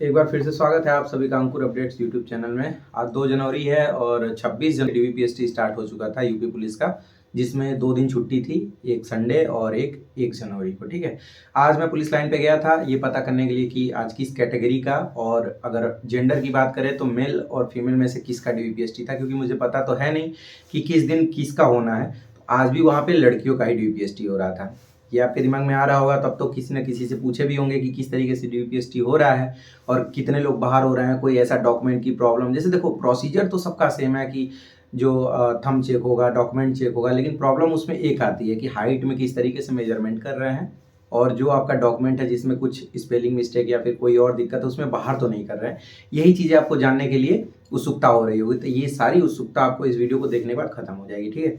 एक बार फिर से स्वागत है आप सभी का अंकुर अपडेट्स यूट्यूब चैनल में। आज 2 जनवरी है और 26 जनवरी डीवीपीएसटी स्टार्ट हो चुका था यूपी पुलिस का, जिसमें 2 दिन छुट्टी थी, एक संडे और एक जनवरी को। ठीक है, आज मैं पुलिस लाइन पे गया था ये पता करने के लिए कि आज किस कैटेगरी का और अगर जेंडर की बात करें तो मेल और फीमेल में से किसका डीवीपीएसटी था, क्योंकि मुझे पता तो है नहीं कि किस दिन किसका होना है। तो आज भी वहाँ पे लड़कियों का ही डीवीपीएसटी हो रहा था। ये आपके दिमाग में आ रहा होगा तब तो किसी न किसी से पूछे भी होंगे कि किस तरीके से डीवीपीएसटी हो रहा है और कितने लोग बाहर हो रहे हैं, कोई ऐसा डॉक्यूमेंट की प्रॉब्लम। जैसे देखो, प्रोसीजर तो सबका सेम है कि जो थंब चेक होगा, डॉक्यूमेंट चेक होगा, लेकिन प्रॉब्लम उसमें एक आती है कि हाइट में किस तरीके से मेजरमेंट कर रहे हैं और जो आपका डॉक्यूमेंट है जिसमें कुछ स्पेलिंग मिस्टेक या फिर कोई और दिक्कत है उसमें बाहर तो नहीं कर रहे हैं। यही चीज़ें आपको जानने के लिए उत्सुकता हो रही होगी, तो ये सारी उत्सुकता आपको इस वीडियो को देखने के बाद खत्म हो जाएगी। ठीक है,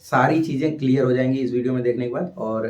सारी चीज़ें क्लियर हो जाएंगी इस वीडियो में देखने के बाद। और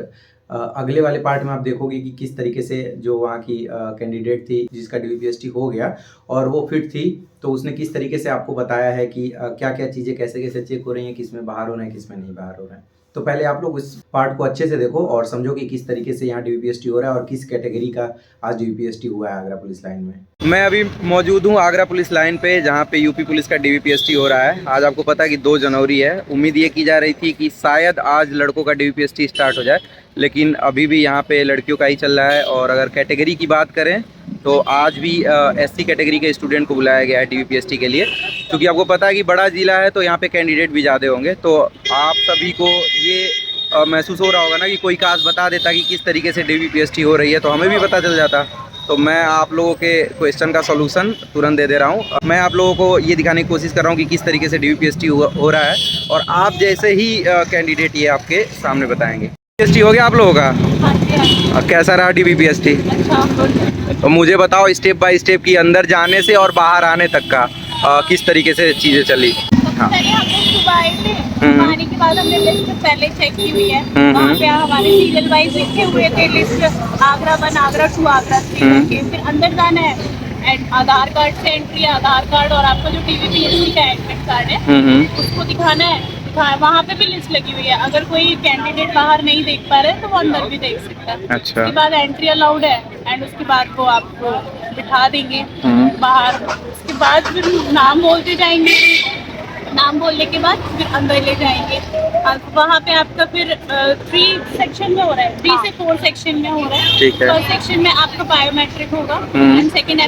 अगले वाले पार्ट में आप देखोगे कि किस तरीके से जो वहाँ की कैंडिडेट थी जिसका डीवीपीएसटी हो गया और वो फिट थी, तो उसने किस तरीके से आपको बताया है कि क्या क्या चीज़ें कैसे कैसे चेक हो रही हैं, किस में बाहर हो रहे हैं, किस में नहीं बाहर हो रहे हैं। तो पहले आप लोग इस पार्ट को अच्छे से देखो और समझो कि किस तरीके से यहाँ डीवीपीएसटी हो रहा है और किस कैटेगरी का आज डीवीपीएसटी हुआ है आगरा पुलिस लाइन में। मैं अभी मौजूद हूँ आगरा पुलिस लाइन पे, जहाँ पे यूपी पुलिस का डीवीपीएसटी हो रहा है। आज आपको पता है कि 2 जनवरी है। उम्मीद ये की जा रही थी कि शायद आज लड़कों का डीवीपीएसटी स्टार्ट हो जाए, लेकिन अभी भी यहाँ पे लड़कियों का ही चल रहा है। और अगर कैटेगरी की बात करें तो आज भी एससी कैटेगरी के स्टूडेंट को बुलाया गया है डीवीपीएसटी के लिए, क्योंकि आपको पता है कि बड़ा ज़िला है तो यहाँ पे कैंडिडेट भी ज़्यादा होंगे। तो आप सभी को ये महसूस हो रहा होगा ना कि कोई काश बता देता कि किस तरीके से डीवीपीएसटी हो रही है, तो हमें भी पता चल जाता। तो मैं आप लोगों के क्वेश्चन का सॉल्यूशन तुरंत दे रहा हूँ। मैं आप लोगों को ये दिखाने की कोशिश कर रहा हूँ कि किस तरीके से डीवीपीएसटी हो रहा है, और आप जैसे ही कैंडिडेट ये आपके सामने बताएंगे। डीवीपीएसटी हो गया आप लोगों का? और कैसा रहा डीवीपीएसटी? तो मुझे बताओ स्टेप बाय स्टेप की अंदर जाने से और बाहर आने तक का किस तरीके से चीज़ें चली। हाँ, आने के बाद हमने लिस्ट पहले चेक की हुई है। वहाँ पे हमारे सीरियल वाइज लिखे हुए थे लिस्ट, आगरा 1, आगरा 2, आगरा 3 के। फिर अंदर जाना है, आधार कार्ड से एंट्री, आधार कार्ड और आपका जो डीवीपीएसटी का एडमिट कार्ड है उसको दिखाना है। वहाँ पे भी लिस्ट लगी हुई है, अगर कोई कैंडिडेट बाहर नहीं देख पा रहे तो वो अंदर भी देख सकता है। अच्छा। उसके बाद एंट्री अलाउड है एंड उसके बाद वो आपको बिठा देंगे बाहर। उसके बाद फिर नाम बोलते जाएंगे, नाम बोलने के बाद फिर अंदर ले जाएंगे। वहाँ पे आपका फिर 3 सेक्शन में हो रहा है, 3 से 4 सेक्शन में हो रहा है। ठीक है। फर्स्ट सेक्शन में आपका बायोमेट्रिक होगा एंड सेकेंड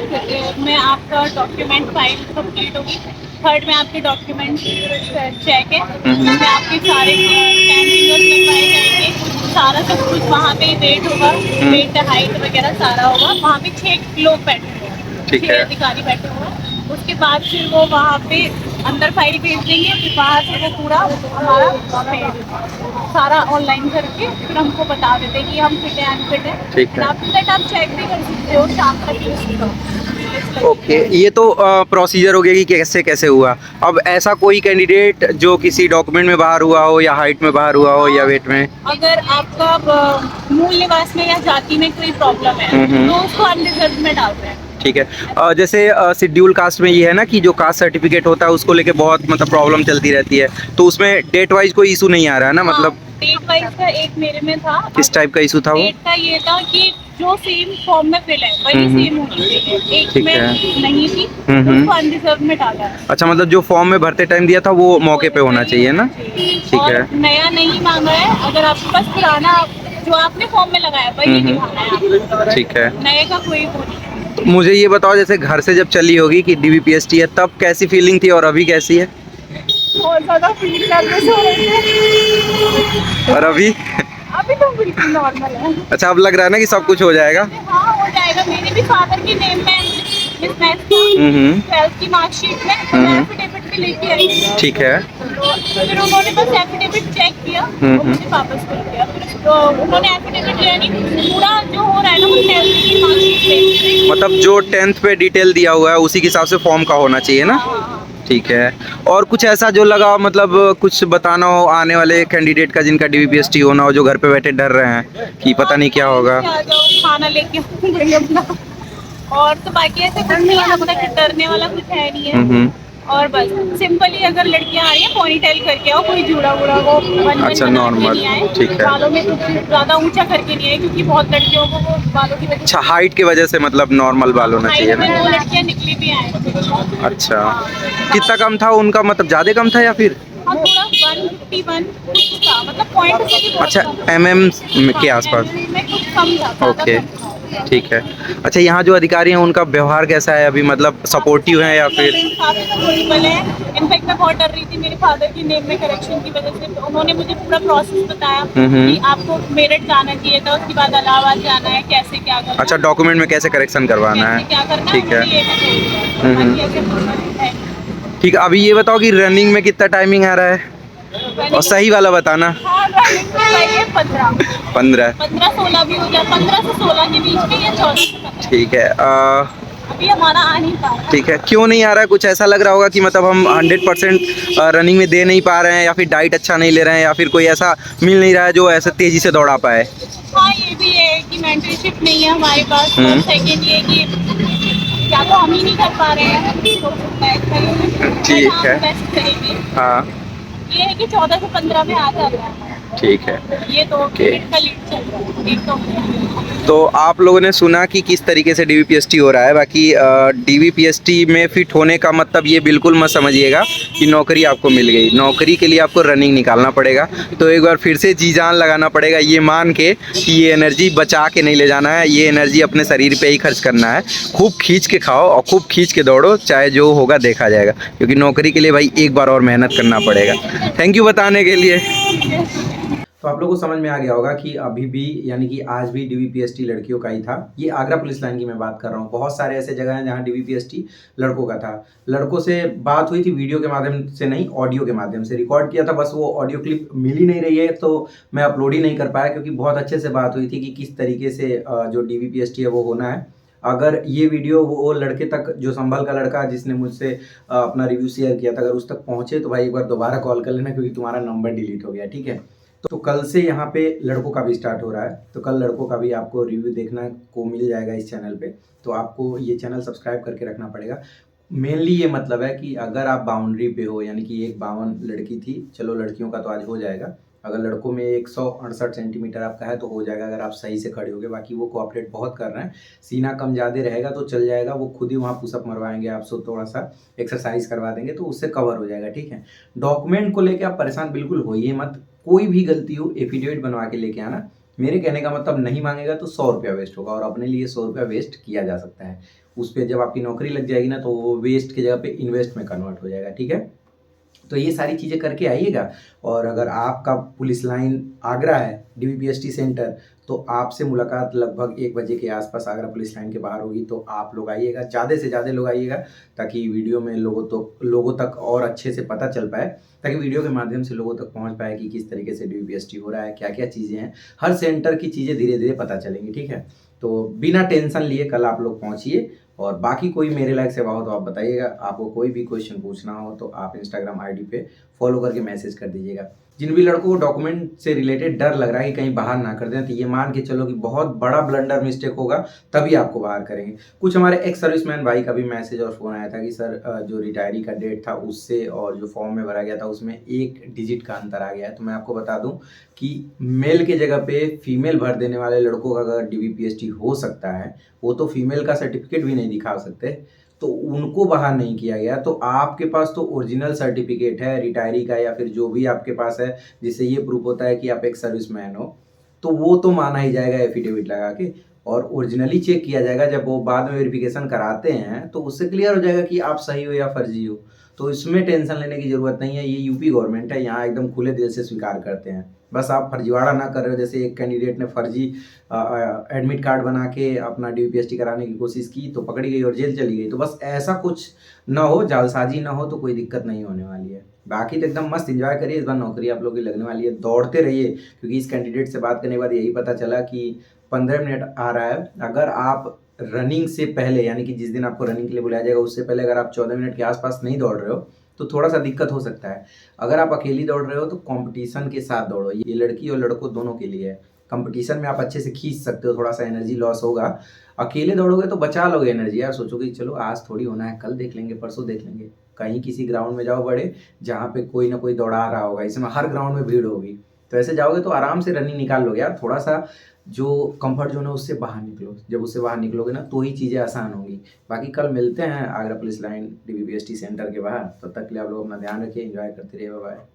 में आपका डॉक्यूमेंट फाइल कंप्लीट होगी। थर्ड में आपके डॉक्यूमेंट चेक है, उसमें आपके सारे स्कैन फिंगर्स लगवाए जाएंगे। सारा सब कुछ वहाँ पे वेट होगा, वेट हाइट वगैरह सारा होगा। वहाँ पे 6 लोग बैठे होंगे, 6 अधिकारी बैठे हुए। उसके बाद फिर वो वहाँ पे अंदर फाइल भेज देंगे, फिर वहाँ से वो पूरा हमारा सारा ऑनलाइन करके फिर हमको बता देते हैं कि हम फिट है अनफिट है। ठीक है। आफ्टर दैट आप चेक भी कर सकते हो शाम तक। ओके, ये तो प्रोसीजर हो गया कि कैसे कैसे हुआ। अब ऐसा कोई कैंडिडेट जो किसी डॉक्यूमेंट में बाहर हुआ हो या हाइट में बाहर हुआ हो या वेट में, अगर आपका मूल निवास में या जाति में कोई प्रॉब्लम है तो उसको अनरिजर्व में डालते हैं। ठीक है। जैसे शेड्यूल कास्ट में ये है ना कि जो कास्ट सर्टिफिकेट होता है उसको लेके बहुत मतलब प्रॉब्लम चलती रहती है, तो उसमें डेट वाइज कोई इशू नहीं आ रहा है ना? मतलब डेट वाइज का एक मेरे में था। किस टाइप का इशू था वो? डेट का ये था कि जो सेम फॉर्म में फिल है वही सेम होनी चाहिए। एक में नहीं थी तो उसको अनरिजर्व में डाला है। अच्छा, मतलब जो फॉर्म में भरते टाइम दिया था वो मौके पे होना चाहिए ना? ठीक है। नया नहीं मांगा है, अगर आपके पास पुराना जो आपने फॉर्म में लगाया वही दिखाना है आपको। ठीक है, नए का कोई वो नहीं। मुझे ये बताओ, जैसे घर से जब चली होगी कि डीवीपीएसटी है तब कैसी फीलिंग थी और अभी कैसी है? बहुत ज्यादा फील नर्वस हो रही है। और अभी तो बिल्कुल नॉर्मल है। अच्छा, अब लग रहा है ना कि सब कुछ हो जाएगा? हाँ, हो जाएगा। मेरे भी फादर की नेम में 12th की मार्कशीट में एफिडेविट भी लेके आई। ठीक है। तो फिर उन्होंने बस एफिडेविट चेक किया और मुझे वापस कर दिया। तो उन्होंने एफिडेविट यानी पूरा जो हो रहा है ना वो 10th की मार्कशीट, मतलब जो 10th पे डिटेल दिया हुआ है उसी के हिसाब से फॉर्म का होना चाहिए ना? ठीक है। और कुछ ऐसा जो लगा, मतलब कुछ बताना हो आने वाले कैंडिडेट का जिनका डीवीपीएसटी होना हो, जो घर पे बैठे डर रहे हैं कि पता नहीं क्या होगा? खाना लेके और तो बाकी ऐसे कुछ नहीं, डरने वाला कुछ है नहीं है। और बस सिंपली अगर लड़कियां आ रही हैं पोनीटेल करके आओ, कोई जुड़ा वूड़ा वो बन अच्छा, बना के normal, नहीं आए, ठीक है। बालों में कुछ ज्यादा ऊंचा करके नहीं आए, क्योंकि बहुत लड़कियों को वो बालों की वजह अच्छा, हाइट की वजह से मतलब नॉर्मल बाल होना चाहिए हाइट में ना। 2 लड़कियां निकली भी आए। अच्छा, हाँ। कितना कम था उनका, मतलब ज़्यादा कम था या फिर? हाँ, थोड़ा 151 कुछ था, मतलब पॉइंट से भी बहुत अच्छा, कम था। mm के आसपास। MM में कुछ कम था, ज्यादा ओके, कम था। ठीक है। अच्छा, यहाँ जो अधिकारी हैं उनका व्यवहार कैसा है अभी, मतलब सपोर्टिव है या फिर? काफी सपोर्टिबल है। इनफैक्ट मैं बहुत डर रही थी मेरे फादर की नेम में करेक्शन की वजह से, तो उन्होंने मुझे पूरा प्रोसेस बताया कि आपको मेरठ जाना चाहिए था, उसके बाद इलाहाबाद जाना है, कैसे क्या करना है, अच्छा, डॉक्यूमेंट में कैसे करेक्शन करवाना कैसे है, क्या करना है, ठीक है। उन्होंने ये बताया। बाकी ऐसे प्रोसेस है। ठीक है, अभी ये बताओ कि रनिंग में कितना टाइमिंग आ रहा है, और सही वाला बताना। हाँ, रनिंग में चाहिए 15 15। 15-16 भी हो जाए, 15 से 16 के बीच में, या 14 से 15। ठीक है। अभी हमारा आ नहीं पा रहा। ठीक है, क्यों नहीं आ रहा है? कुछ ऐसा लग रहा होगा कि मतलब हम 100% रनिंग में दे नहीं पा रहे हैं, या फिर डाइट अच्छा नहीं ले रहे हैं, या फिर कोई ऐसा मिल नहीं रहा है जो ऐसे तेज़ी से दौड़ा पाए। हाँ, ये भी है कि मेंटरशिप नहीं है हमारे पास, और सेकेंड ये कि या तो हम ही नहीं कर पा रहे हैं, हो सकता है ठीक है। बेस्ट करेंगे। हाँ, ये है कि 14 से 15 में आ जाता है। ठीक है। ये तो Okay. मिनट का लीड चल रहा है, लीड तो हो गया। तो आप लोगों ने सुना कि किस तरीके से डीवीपीएसटी हो रहा है। बाकी डीवीपीएसटी में फिट होने का मतलब ये बिल्कुल मत समझिएगा कि नौकरी आपको मिल गई। नौकरी के लिए आपको रनिंग निकालना पड़ेगा। तो एक बार फिर से जी जान लगाना पड़ेगा, ये मान के कि ये एनर्जी बचा के नहीं ले जाना है, ये एनर्जी अपने शरीर पे ही खर्च करना है। खूब खींच के खाओ और खूब खींच के दौड़ो, चाहे जो होगा देखा जाएगा, क्योंकि नौकरी के लिए भाई एक बार और मेहनत करना पड़ेगा। थैंक यू बताने के लिए। तो आप लोगों को समझ में आ गया होगा कि अभी भी यानी कि आज भी डीवीपीएसटी लड़कियों का ही था। ये आगरा पुलिस लाइन की मैं बात कर रहा हूँ। बहुत सारे ऐसे जगह हैं जहाँ डीवीपीएसटी लड़कों का था। लड़कों से बात हुई थी वीडियो के माध्यम से नहीं, ऑडियो के माध्यम से रिकॉर्ड किया था, बस वो ऑडियो क्लिप मिल ही नहीं रही है, तो मैं अपलोड ही नहीं कर पाया, क्योंकि बहुत अच्छे से बात हुई थी कि किस तरीके से जो डीवीपीएसटी है वो होना है। अगर ये वीडियो वो लड़के तक, जो संभल का लड़का जिसने मुझसे अपना रिव्यू शेयर किया था, अगर उस तक पहुंचे तो भाई एक बार दोबारा कॉल कर लेना, क्योंकि तुम्हारा नंबर डिलीट हो गया, ठीक है। तो कल से यहाँ पे लड़कों का भी स्टार्ट हो रहा है, तो कल लड़कों का भी आपको रिव्यू देखना को मिल जाएगा इस चैनल पे। तो आपको ये चैनल सब्सक्राइब करके रखना पड़ेगा। मेनली ये मतलब है कि अगर आप बाउंड्री पे हो, यानी कि एक 52 लड़की थी, चलो लड़कियों का तो आज हो जाएगा, अगर लड़कों में 168 सेंटीमीटर आपका है तो हो जाएगा, अगर आप सही से खड़े होगे। बाकी वो कोऑपरेट बहुत कर रहे हैं, सीना कम ज़्यादा रहेगा तो चल जाएगा, वो खुद ही वहाँ पुशअप मरवाएंगे आपसे, थोड़ा सा एक्सरसाइज करवा देंगे तो उससे कवर हो जाएगा, ठीक है। डॉक्यूमेंट को लेकर आप परेशान बिल्कुल होइए मत, कोई भी गलती हो एफिडेविट बनवा के लेके आना। मेरे कहने का मतलब नहीं मांगेगा तो 100 रुपया वेस्ट होगा, और अपने लिए 100 रुपया वेस्ट किया जा सकता है। उस पर जब आपकी नौकरी लग जाएगी ना, तो वो वेस्ट की जगह पे इन्वेस्ट में कन्वर्ट हो जाएगा, ठीक है। तो ये सारी चीज़ें करके आइएगा। और अगर आपका पुलिस लाइन आगरा है, डीवीपीएसटी सेंटर, तो आपसे मुलाकात लगभग 1 बजे के आसपास आगरा पुलिस लाइन के बाहर होगी। तो आप लोग आइएगा, ज़्यादा से ज़्यादा लोग आइएगा, ताकि वीडियो में लोगों तक और अच्छे से पता चल पाए, ताकि वीडियो के माध्यम से लोगों तक पहुंच पाए कि किस तरीके से डीवीपीएसटी हो रहा है, क्या क्या चीज़ें हैं। हर सेंटर की चीज़ें धीरे धीरे पता चलेंगी, ठीक है। तो बिना टेंशन लिए कल आप लोग पहुँचिए। और बाकी कोई मेरे लायक सेवा हो तो आप बताइएगा। आपको कोई भी क्वेश्चन पूछना हो तो आप इंस्टाग्राम आईडी पे फॉलो करके मैसेज कर दीजिएगा। जिन भी लड़कों को डॉक्यूमेंट से रिलेटेड डर लग रहा है कि कहीं बाहर ना कर दें, तो ये मान के चलो कि बहुत बड़ा ब्लंडर मिस्टेक होगा, तभी आपको बाहर करेंगे। कुछ हमारे एक्स सर्विसमैन भाई का भी मैसेज और फ़ोन आया था कि सर जो रिटायरी का डेट था उससे और जो फॉर्म में भरा गया था उसमें 1 डिजिट का अंतर आ गया है। तो मैं आपको बता दूं कि मेल के जगह पे फीमेल भर देने वाले लड़कों का अगर डीवीपीएसटी हो सकता है, वो तो फीमेल का सर्टिफिकेट भी नहीं दिखा सकते, तो उनको बाहर नहीं किया गया। तो आपके पास तो ओरिजिनल सर्टिफिकेट है रिटायरी का, या फिर जो भी आपके पास है जिससे ये प्रूफ होता है कि आप एक सर्विसमैन हो, तो वो तो माना ही जाएगा एफिडेविट लगा के, और ओरिजिनली चेक किया जाएगा। जब वो बाद में वेरिफिकेशन कराते हैं तो उससे क्लियर हो जाएगा कि आप सही हो या फर्जी हो। तो इसमें टेंशन लेने की ज़रूरत नहीं है। ये यूपी गवर्नमेंट है, यहाँ एकदम खुले दिल से स्वीकार करते हैं। बस आप फर्जीवाड़ा ना कर रहे हो। जैसे एक कैंडिडेट ने फर्जी एडमिट कार्ड बना के अपना डीवीपीएसटी कराने की कोशिश की तो पकड़ी गई और जेल चली गई। तो बस ऐसा कुछ ना हो, जालसाजी ना हो, तो कोई दिक्कत नहीं होने वाली है। बाकी तो एकदम मस्त एंजॉय करिए, इस बार नौकरी आप लोगों की लगने वाली है। दौड़ते रहिए, क्योंकि इस कैंडिडेट से बात करने के बाद यही पता चला कि 15 मिनट आ रहा है। अगर आप रनिंग से पहले, यानी कि जिस दिन आपको रनिंग के लिए बुलाया जाएगा उससे पहले अगर आप 14 मिनट के आसपास नहीं दौड़ रहे हो तो थोड़ा सा दिक्कत हो सकता है। अगर आप अकेली दौड़ रहे हो तो कंपटीशन के साथ दौड़ो। ये लड़की और लड़कों दोनों के लिए है। कंपटीशन में आप अच्छे से खींच सकते हो, थोड़ा सा एनर्जी लॉस होगा। अकेले दौड़ोगे तो बचा लोगे एनर्जी यार, सोचोगे कि चलो आज थोड़ी होना है, कल देख लेंगे, परसों देख लेंगे। कहीं किसी ग्राउंड में जाओ बड़े, जहाँ पे कोई ना कोई दौड़ा रहा होगा, इसमें हर ग्राउंड में भीड़ होगी, तो ऐसे जाओगे तो आराम से रनिंग निकाल लोगे यार। थोड़ा सा जो कंफर्ट जोन है उससे बाहर निकलो, जब उससे बाहर निकलोगे ना तो ही चीज़ें आसान होंगी। बाकी कल मिलते हैं Agra police line DVPST centre के बाहर, तब तक के लिए आप लोग अपना ध्यान रखिए, एंजॉय करते रहिए, बाय बाय।